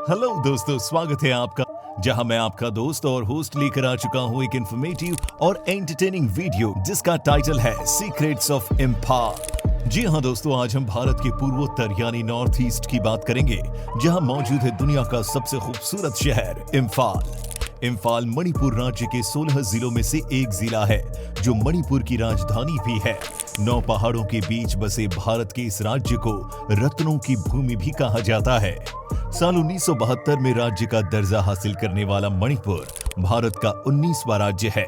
Hello दोस्तों, स्वागत है आपका, जहां मैं आपका दोस्त और होस्ट लेकर आ चुका हूं एक इंफॉर्मेटिव और एंटरटेनिंग वीडियो जिसका टाइटल है सीक्रेट्स ऑफ इम्फाल। जी हां दोस्तों, आज हम भारत के पूर्वोत्तर यानी नॉर्थ ईस्ट की बात करेंगे, जहां मौजूद है दुनिया का सबसे खूबसूरत शहर इम्फाल। इम्फाल मणिपुर राज्य के 16 जिलों में से एक जिला है, जो मणिपुर की राजधानी भी है। 9 पहाड़ों के बीच बसे भारत के इस राज्य को रत्नों की भूमि भी कहा जाता है। साल 1972 में राज्य का दर्जा हासिल करने वाला मणिपुर भारत का 19वां राज्य है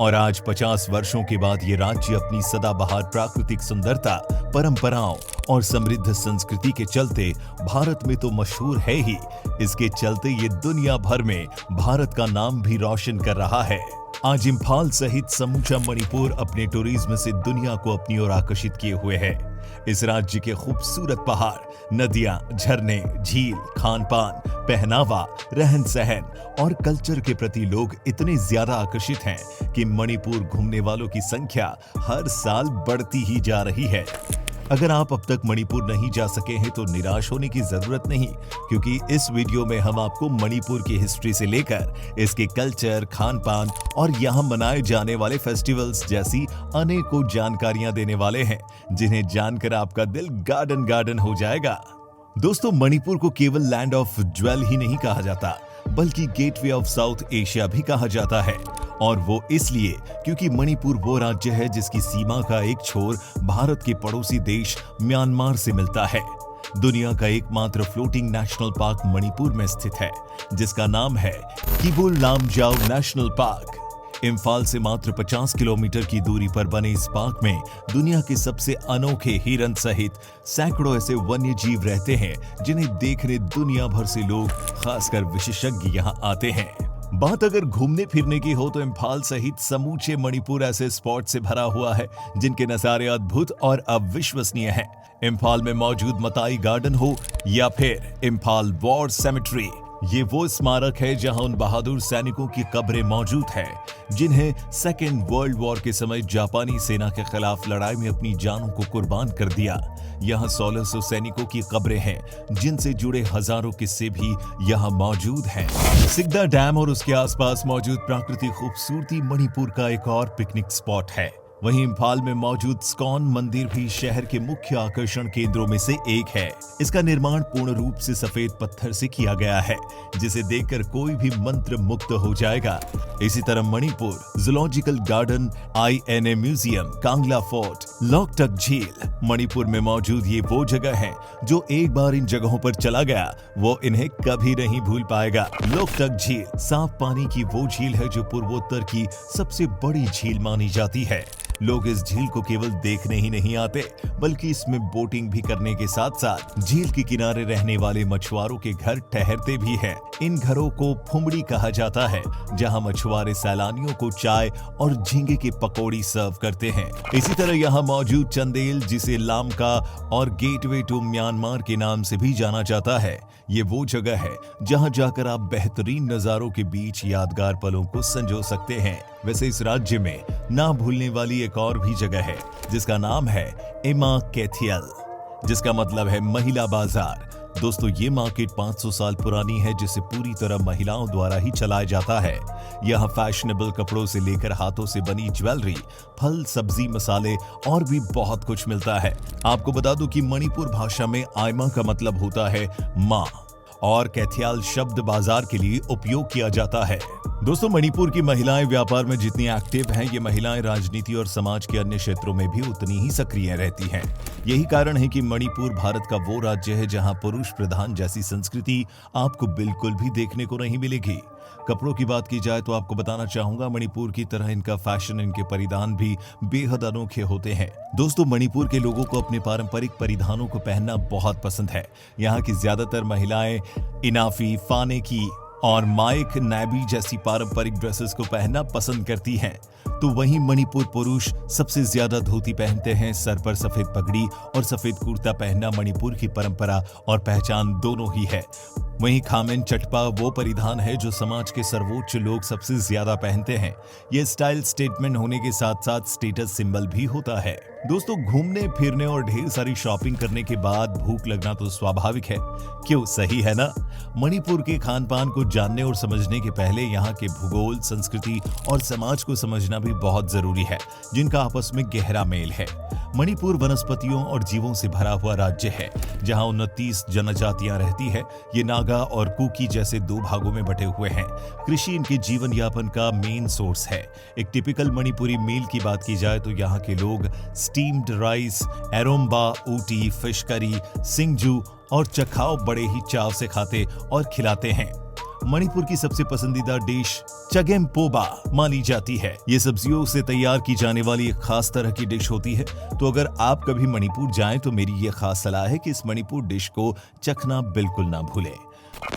और आज 50 वर्षों के बाद ये राज्य अपनी सदाबहार प्राकृतिक सुंदरता, परंपराओं और समृद्ध संस्कृति के चलते भारत में तो मशहूर है ही, इसके चलते ये दुनिया भर में भारत का नाम भी रोशन कर रहा है। आज इम्फाल सहित समूचा मणिपुर अपने टूरिज्म से दुनिया को अपनी ओर आकर्षित किए हुए है। इस राज्य के खूबसूरत पहाड़, नदियां, झरने, झील, खान पान, पहनावा, रहन सहन और कल्चर के प्रति लोग इतने ज्यादा आकर्षित हैं कि मणिपुर घूमने वालों की संख्या हर साल बढ़ती ही जा रही है। अगर आप अब तक मणिपुर नहीं जा सके हैं तो निराश होने की जरूरत नहीं, क्योंकि इस वीडियो में हम आपको मणिपुर की हिस्ट्री से लेकर इसके कल्चर, खान पान और यहाँ मनाए जाने वाले फेस्टिवल्स जैसी अनेकों जानकारियां देने वाले हैं, जिन्हें जानकर आपका दिल गार्डन गार्डन हो जाएगा। दोस्तों, मणिपुर को केवल लैंड ऑफ ज्वेल ही नहीं कहा जाता, बल्कि गेटवे ऑफ साउथ एशिया भी कहा जाता है, और वो इसलिए क्योंकि मणिपुर वो राज्य है जिसकी सीमा का एक छोर भारत के पड़ोसी देश म्यांमार से मिलता है। दुनिया का एकमात्र फ्लोटिंग नेशनल पार्क मणिपुर में स्थित है, जिसका नाम है किबुल लामजाओ नेशनल पार्क। इम्फाल से मात्र 50 किलोमीटर की दूरी पर बने इस पार्क में दुनिया के सबसे अनोखे हिरन सहित सैकड़ों ऐसे वन्य जीव रहते हैं, जिन्हें देखने दुनिया भर से लोग, खासकर विशेषज्ञ यहाँ आते हैं। बात अगर घूमने फिरने की हो तो इम्फाल सहित समूचे मणिपुर ऐसे स्पॉट से भरा हुआ है जिनके नजारे अद्भुत और अविश्वसनीय हैं। इम्फाल में मौजूद मताई गार्डन हो या फिर इम्फाल वॉर सेमेट्री, ये वो स्मारक है जहां उन बहादुर सैनिकों की कब्रें मौजूद हैं, जिन्हें सेकेंड वर्ल्ड वॉर के समय जापानी सेना के खिलाफ लड़ाई में अपनी जानों को कुर्बान कर दिया। यहाँ 1600 सैनिकों की कब्रें हैं, जिनसे जुड़े हजारों किस्से भी यहाँ मौजूद हैं। सिकदा डैम और उसके आसपास मौजूद प्राकृतिक खूबसूरती मणिपुर का एक और पिकनिक स्पॉट है। वहीं इम्फाल में मौजूद स्कॉन मंदिर भी शहर के मुख्य आकर्षण केंद्रों में से एक है। इसका निर्माण पूर्ण रूप से सफेद पत्थर से किया गया है, जिसे देखकर कोई भी मंत्र मुक्त हो जाएगा। इसी तरह Manipur zoological garden, INA museum, Kangla fort, Loktak झील, मणिपुर में मौजूद ये वो जगह है जो एक बार इन जगहों पर चला गया वो इन्हें कभी नहीं भूल पाएगा। लोकटक झील साफ पानी की वो झील है जो पूर्वोत्तर की सबसे बड़ी झील मानी जाती है। लोग इस झील को केवल देखने ही नहीं आते, बल्कि इसमें बोटिंग भी करने के साथ साथ झील के किनारे रहने वाले मछुआरों के घर ठहरते भी हैं। इन घरों को फुमड़ी कहा जाता है, जहां मछुआरे सैलानियों को चाय और झींगे की पकौड़ी सर्व करते हैं। इसी तरह यहाँ मौजूद चंदेल, जिसे लामका और गेटवे टू म्यांमार के नाम से भी जाना जाता है, ये वो जगह है जहां जाकर आप बेहतरीन नजारों के बीच यादगार पलों को संजो सकते हैं। वैसे इस राज्य में ना भूलने वाली एक और भी जगह है, जिसका नाम है इमा कैथियल, जिसका मतलब है महिला बाजार। दोस्तों, ये मार्केट 500 साल पुरानी है, जिसे पूरी तरह महिलाओं द्वारा ही चलाया जाता है। यहाँ फैशनेबल कपड़ों से लेकर हाथों से बनी ज्वेलरी, फल, सब्जी, मसाले और भी बहुत कुछ मिलता है। आपको बता दूं कि मणिपुर भाषा में आयमा का मतलब होता है माँ, और कैथियाल शब्द बाजार के लिए उपयोग किया जाता है। दोस्तों, मणिपुर की महिलाएं व्यापार में जितनी एक्टिव हैं, ये महिलाएं राजनीति और समाज के अन्य क्षेत्रों में भी उतनी ही सक्रिय रहती हैं। यही कारण है कि मणिपुर भारत का वो राज्य है जहां पुरुष प्रधान जैसी संस्कृति आपको बिल्कुल भी देखने को नहीं मिलेगी। कपड़ों की बात की जाए तो आपको बताना चाहूंगा, मणिपुर की तरह इनका फैशन, इनके परिधान भी बेहद अनोखे होते हैं। दोस्तों, मणिपुर के लोगों को अपने पारंपरिक परिधानों को पहनना बहुत पसंद है। यहाँ की ज्यादातर महिलाएं इनाफी, फाने की और माइक नैबी जैसी पारंपरिक ड्रेसेस को पहनना पसंद करती हैं। तो वहीं मणिपुर पुरुष सबसे ज्यादा धोती पहनते हैं। सर पर सफेद पगड़ी और सफेद कुर्ता पहनना मणिपुर की परंपरा और पहचान दोनों ही है। वहीं खामेन चटपा वो परिधान है जो समाज के सर्वोच्च लोग सबसे ज्यादा पहनते हैं। ये स्टाइल स्टेटमेंट होने के साथ साथ स्टेटस सिंबल भी होता है। दोस्तों, घूमने फिरने और ढेर सारी शॉपिंग करने के बाद भूख लगना तो स्वाभाविक है। क्यों, सही है ना? मणिपुर के खान पान को जानने और समझने के पहले यहाँ के भूगोल, संस्कृति और समाज को समझना भी बहुत जरूरी है, जिनका आपस में गहरा मेल है। मणिपुर वनस्पतियों और जीवों से भरा हुआ राज्य है, जहाँ 29 जनजातियां रहती है। ये नागा और कुकी जैसे 2 भागों में बटे हुए हैं। कृषि इनके जीवन यापन का मेन सोर्स है। एक टिपिकल मणिपुरी मील की बात की जाए तो यहाँ के लोग steamed rice, eromba, ooti, fish curry, singju और चखाओ बड़े ही चाव से खाते और खिलाते हैं। मणिपुर की सबसे पसंदीदा डिश चगेमपोबा मानी जाती है। ये सब्जियों से तैयार की जाने वाली एक खास तरह की डिश होती है। तो अगर आप कभी मणिपुर जाएं तो मेरी ये खास सलाह है कि इस मणिपुर डिश को चखना बिल्कुल ना भूलें।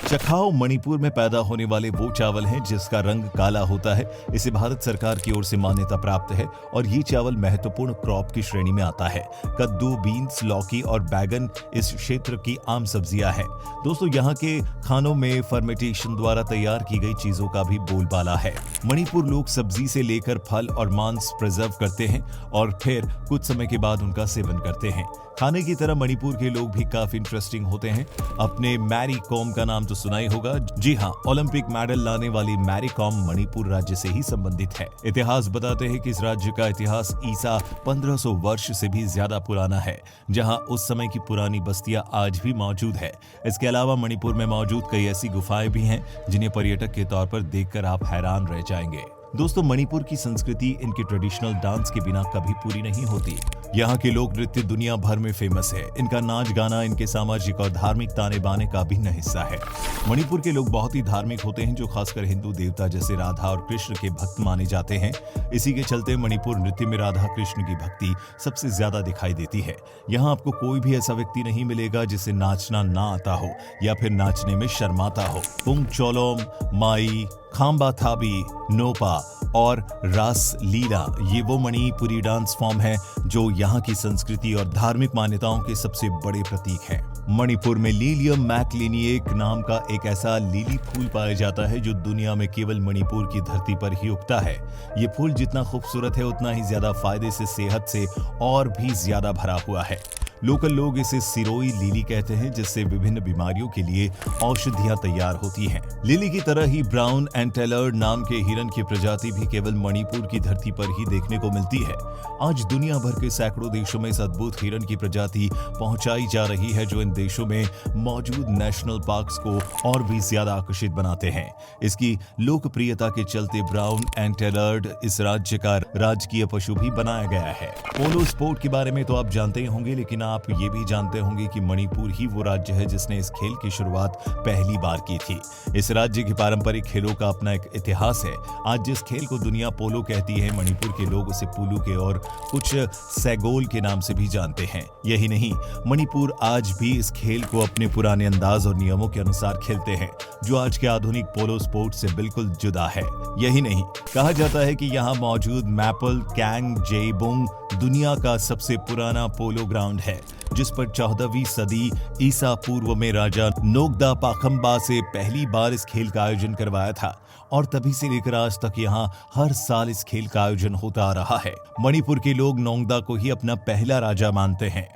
चखाओ मणिपुर में पैदा होने वाले वो चावल हैं जिसका रंग काला होता है। इसे भारत सरकार की ओर से मान्यता प्राप्त है और ये चावल महत्वपूर्ण क्रॉप की श्रेणी में आता है। कद्दू, बीन्स, लौकी और बैगन इस क्षेत्र की आम सब्जियां हैं। दोस्तों, यहाँ के खानों में फर्मेंटेशन द्वारा तैयार की गई चीजों का भी बोलबाला है। मणिपुर लोग सब्जी से लेकर फल और मांस प्रिजर्व करते हैं और फिर कुछ समय के बाद उनका सेवन करते हैं। खाने की तरह मणिपुर के लोग भी काफी इंटरेस्टिंग होते हैं। अपने मैरी कॉम का नाम तो सुना ही होगा। जी हाँ, ओलंपिक मेडल लाने वाली मैरी कॉम मणिपुर राज्य से ही संबंधित है। इतिहास बताते हैं कि इस राज्य का इतिहास ईसा 1500 वर्ष से भी ज्यादा पुराना है, जहां उस समय की पुरानी बस्तियां आज भी मौजूद है। इसके अलावा मणिपुर में मौजूद कई ऐसी गुफाएं भी हैं जिन्हें पर्यटक के तौर पर देखकर आप हैरान रह जाएंगे। दोस्तों, मणिपुर की संस्कृति इनके ट्रेडिशनल डांस के बिना कभी पूरी नहीं होती। यहाँ के लोक नृत्य दुनिया भर में फेमस है। इनका नाच गाना इनके सामाजिक और धार्मिक ताने बाने का भिन्न हिस्सा है। मणिपुर के लोग बहुत ही धार्मिक होते हैं, जो खासकर हिंदू देवता जैसे राधा और कृष्ण के भक्त माने जाते हैं। इसी के चलते मणिपुर नृत्य में राधा कृष्ण की भक्ति सबसे ज्यादा दिखाई देती है। यहाँ आपको कोई भी ऐसा व्यक्ति नहीं मिलेगा जिसे नाचना ना आता हो या फिर नाचने में शर्माता हो। पुंग चोलोम, माई, खाम्बा थाबी, नोपा और रास लीला, ये वो मणिपुरी डांस फॉर्म है जो यहाँ की संस्कृति और धार्मिक मान्यताओं के सबसे बड़े प्रतीक हैं। मणिपुर में लीलियम मैकलिनिएक नाम का एक ऐसा लिली फूल पाया जाता है जो दुनिया में केवल मणिपुर की धरती पर ही उगता है। ये फूल जितना खूबसूरत है उतना ही ज्यादा फायदे से, सेहत से और भी ज्यादा भरा हुआ है। लोकल लोग इसे सिरोई लिली कहते हैं, जिससे विभिन्न बीमारियों के लिए औषधियां तैयार होती हैं। लिली की तरह ही ब्राउन एंटेलर्ड नाम के हिरन की प्रजाति भी केवल मणिपुर की धरती पर ही देखने को मिलती है। आज दुनिया भर के सैकड़ों देशों में इस अद्भुत हिरन की प्रजाति पहुंचाई जा रही है, जो इन देशों में मौजूद नेशनल पार्क्स को और भी ज्यादा आकर्षित बनाते हैं। इसकी लोकप्रियता के चलते ब्राउन एंटेलर्ड इस राज्य का राजकीय पशु भी बनाया गया है। पोलो स्पोर्ट के बारे में तो आप जानते ही होंगे, लेकिन आप ये भी जानते होंगे कि मणिपुर ही वो राज्य है जिसने इस खेल की शुरुआत पहली बार की थी। इस राज्य के पारंपरिक खेलों का अपना एक इतिहास है। आज जिस खेल को दुनिया पोलो कहती है, मणिपुर के लोग उसे पुलू के और कुछ सैगोल के नाम से भी जानते हैं। यही नहीं, मणिपुर आज भी इस खेल को अपने पुराने अंदाज और नियमों के अनुसार खेलते हैं, जो आज के आधुनिक पोलो स्पोर्ट से बिल्कुल जुदा है। यही नहीं, कहा जाता है कि यहाँ मौजूद मैपल कैंग जेबुंग दुनिया का सबसे पुराना पोलो ग्राउंड है, जिस पर 14वीं सदी ईसा पूर्व में राजा नोगदा पाखंबा से पहली बार इस खेल का आयोजन करवाया था और तभी से लेकर आज तक यहाँ हर साल इस खेल का आयोजन होता आ रहा है। मणिपुर के लोग नोगदा को ही अपना पहला राजा मानते हैं।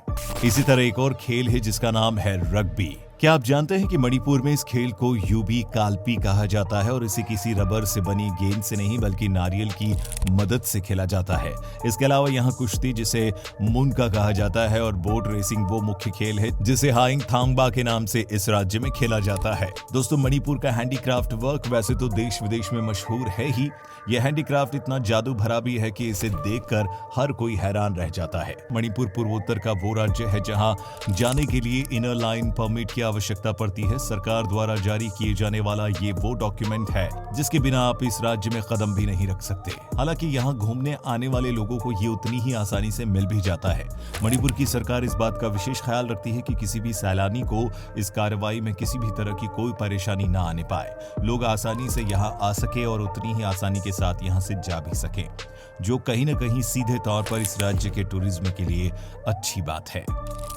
इसी तरह एक और खेल है जिसका नाम है रग्बी। क्या आप जानते हैं कि मणिपुर में इस खेल को यूबी काल्पी कहा जाता है और इसे किसी रबर से बनी गेंद से नहीं बल्कि नारियल की मदद से खेला जाता है। इसके अलावा यहाँ कुश्ती, जिसे मुनका कहा जाता है, और बोट रेसिंग वो मुख्य खेल है जिसे हाइंग थांगबा के नाम से इस राज्य में खेला जाता है। दोस्तों, मणिपुर का हैंडीक्राफ्ट वर्क वैसे तो देश विदेश में मशहूर है ही। यह हैंडीक्राफ्ट इतना जादू भरा भी है कि इसे देखकर हर कोई हैरान रह जाता है। मणिपुर पूर्वोत्तर का वो राज्य है जहाँ जाने के लिए इनर लाइन परमिट की आवश्यकता पड़ती है। सरकार द्वारा जारी किए जाने वाला ये वो डॉक्यूमेंट है जिसके बिना आप इस राज्य में कदम भी नहीं रख सकते। हालांकि यहाँ घूमने आने वाले लोगों को ये उतनी ही आसानी से मिल भी जाता है। मणिपुर की सरकार इस बात का विशेष ख्याल रखती है कि किसी भी सैलानी को इस कार्रवाई में किसी भी तरह की कोई परेशानी ना आने पाए। लोग आसानी से यहाँ आ सके और उतनी ही आसानी के साथ यहाँ से जा भी सके, जो कहीं न कहीं सीधे तौर पर इस राज्य के टूरिज्म के लिए अच्छी बात है।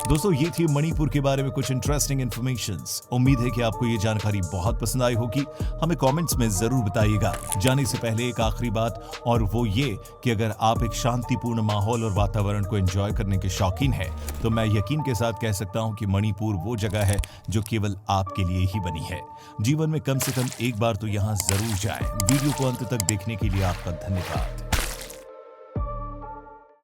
दोस्तों ये थी मणिपुर के बारे में कुछ इंटरेस्टिंग इन्फॉर्मेशंस। उम्मीद है कि आपको ये जानकारी बहुत पसंद आई होगी। हमें कमेंट्स में जरूर बताइएगा। जाने से पहले एक आखिरी बात, और वो ये कि अगर आप एक शांतिपूर्ण माहौल और वातावरण को एंजॉय करने के शौकीन हैं, तो मैं यकीन के साथ कह सकता हूं कि मणिपुर वो जगह है जो केवल आपके लिए ही बनी है। जीवन में कम से कम एक बार तो यहां जरूर जाएं। वीडियो को अंत तक देखने के लिए आपका धन्यवाद।